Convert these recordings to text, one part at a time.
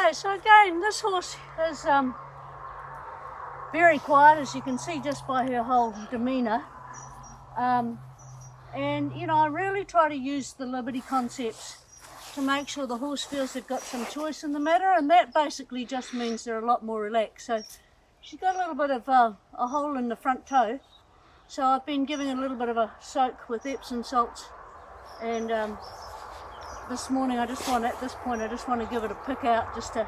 Okay, so again, this horse is very quiet, as you can see just by her whole demeanour. And you know, I really try to use the liberty concepts to make sure the horse feels they've got some choice in the matter, and that basically just means they're a lot more relaxed. So she's got a little bit of a hole in the front toe, so I've been giving it a little bit of a soak with Epsom salts, and this morning at this point I just want to give it a pick out just to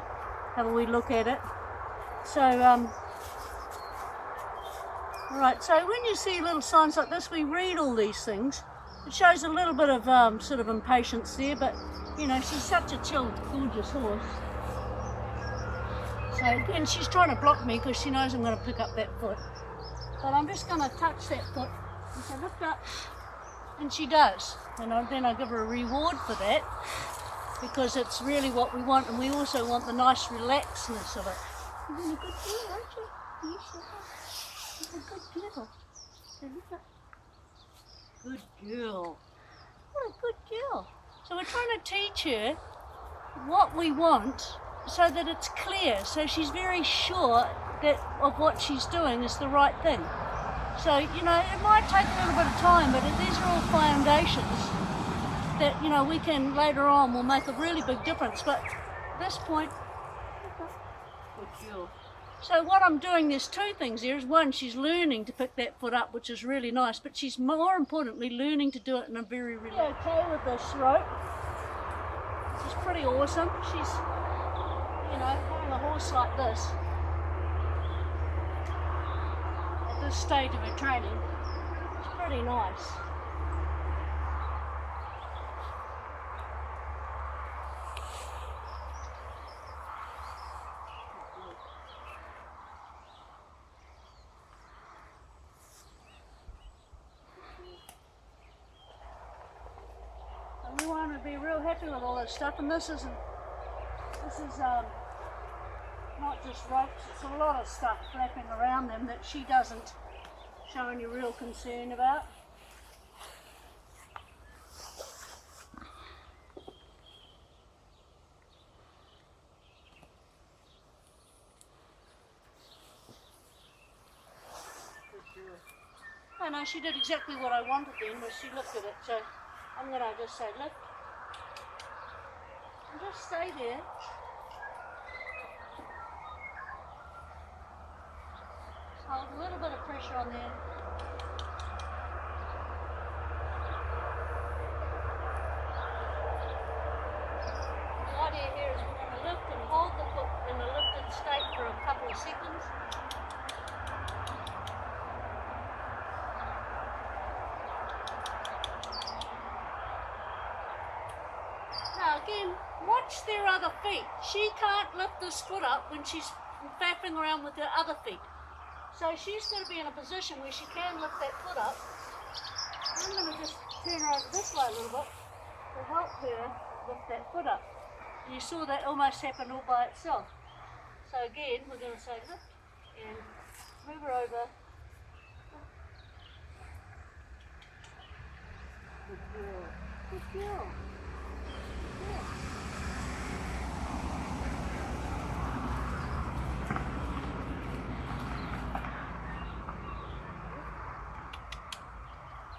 have a wee look at it. So alright, so when you see little signs like this, we read all these things. It shows a little bit of sort of impatience there, but you know, she's such a chill, gorgeous horse. So again, she's trying to block me because she knows I'm going to pick up that foot. But I'm just going to touch that foot and say, lift up, and she does. And then I give her a reward for that, because it's really what we want, and we also want the nice relaxedness of it. You're doing a good girl, aren't you? Yes, you are. You're a good girl. So lift up. Good girl. What a good girl. So we're trying to teach her what we want so that it's clear, so she's very sure that of what she's doing is the right thing. So, you know, it might take a little bit of time, but these are all foundations that, you know, we can later on will make a really big difference. But at this point, good girl. So what I'm doing, there's two things here. Is one, she's learning to pick that foot up, which is really nice, but she's more importantly learning to do it in a very relaxed. Okay with this rope, which is pretty awesome. She's, you know, having a horse like this at this stage of her training, it's pretty nice. We want to be real happy with all this stuff, and this is not just ropes, it's a lot of stuff flapping around them that she doesn't show any real concern about. I know she did exactly what I wanted then, was she looked at it, so I'm going to just say lift and just stay there. Just hold a little bit of pressure on there. The idea here is we're going to lift and hold the foot in a lifted state for a couple of seconds. Again, watch their other feet. She can't lift this foot up when she's faffing around with her other feet. So she's going to be in a position where she can lift that foot up. I'm going to just turn her over this way a little bit to help her lift that foot up. And you saw that almost happen all by itself. So again, we're going to say lift and move her over. Good girl. Good girl.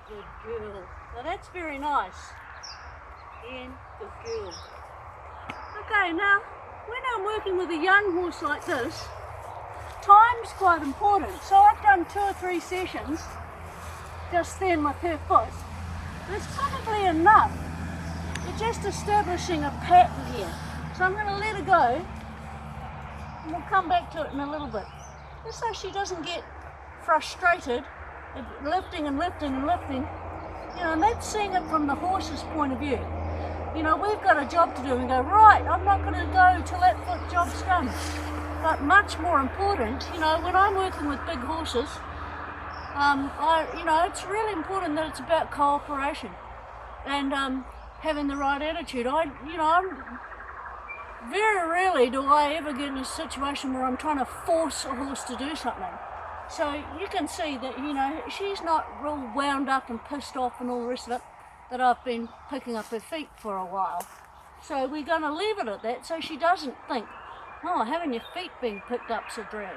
Good girl. Now that's very nice. And good girl. Okay, now when I'm working with a young horse like this, time's quite important. So I've done 2 or 3 sessions just then with her foot. It's probably enough. We're just establishing a pattern here. So I'm going to let her go, and we'll come back to it in a little bit. Just so she doesn't get frustrated at lifting and lifting and lifting. You know, and that's seeing it from the horse's point of view. You know, we've got a job to do and go, right, I'm not going to go till that foot job's done. But much more important, you know, when I'm working with big horses, you know, it's really important that it's about cooperation and having the right attitude. Very rarely do I ever get in a situation where I'm trying to force a horse to do something. So you can see that, you know, she's not real wound up and pissed off and all the rest of it, that I've been picking up her feet for a while. So we're going to leave it at that so she doesn't think Oh, having your feet being picked up's a drag.